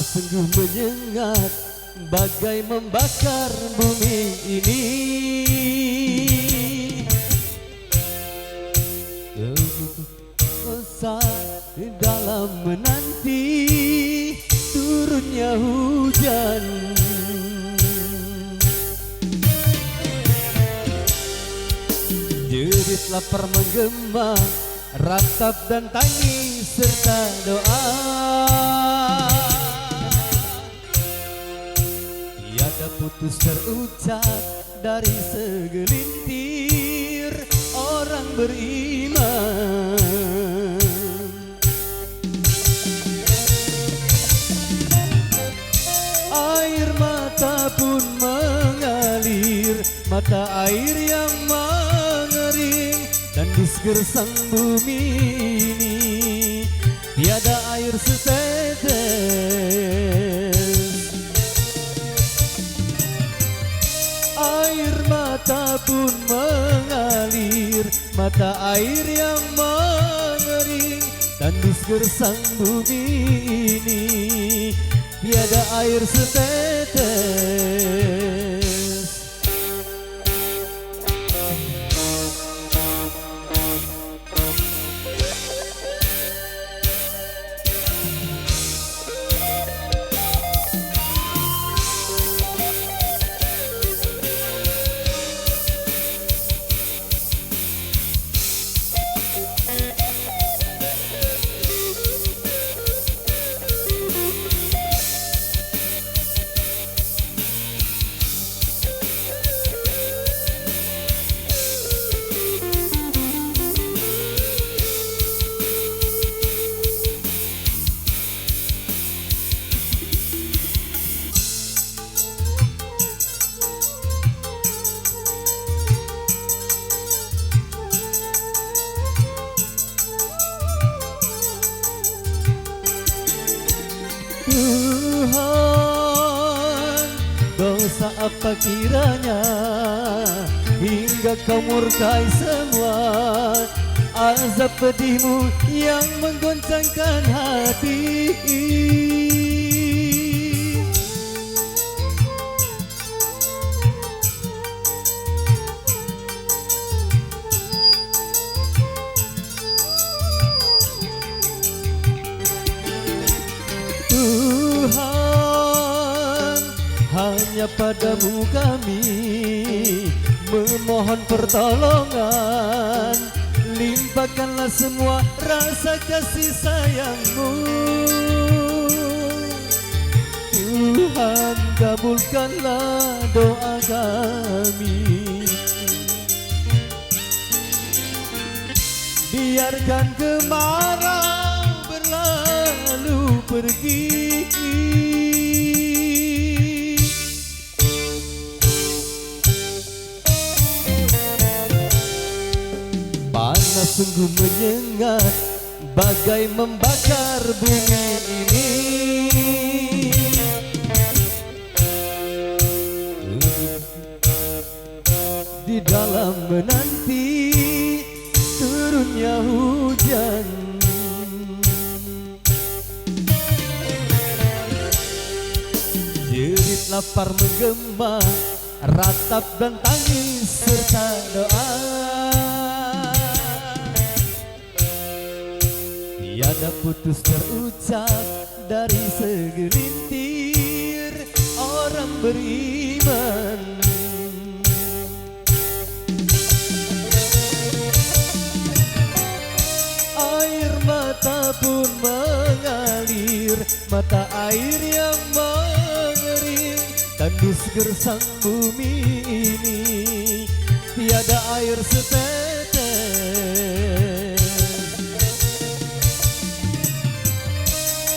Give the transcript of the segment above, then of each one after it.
sungguh menyengat, bagai membakar bumi ini. Bosan dalam menanti turunnya hujan. Jerit lapar menggema, ratap dan tangis serta doa. Tiada putus terucap dari segelintir orang beriman. Air mata pun mengalir, mata air yang mengering, dan di segersang bumi ini tiada air setetes. Air mata pun mengalir, mata air yang mengering, dan di segersang bumi ini tiada air setetes. Tuhan, dosa apa kiranya hingga kau murkai semua azab pedihmu yang menggoncangkan hati. Tuhan, hanya padamu kami memohon pertolongan. Limpahkanlah semua rasa kasih sayang-Mu. Tuhan, kabulkanlah doa kami. Biarkan kemarau berlalu pergi. Panas sungguh menyengat, bagai membakar bumi ini. Di dalam menanti turunnya hujan. Jerit lapar menggema, ratap dan tangis serta doa. Tiada putus terucap dari segelintir orang beriman. Air mata pun mengalir, mata air yang mengering, dan di segersang bumi ini tiada air setetes.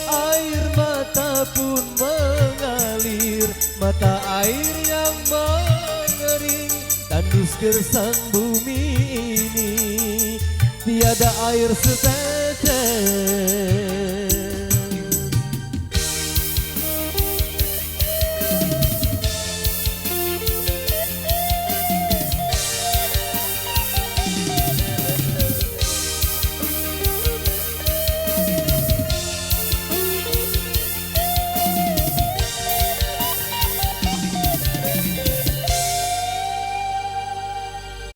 Air mata pun mengalir, mata air yang mengering, dan di segersang bumi ini tiada air setetes.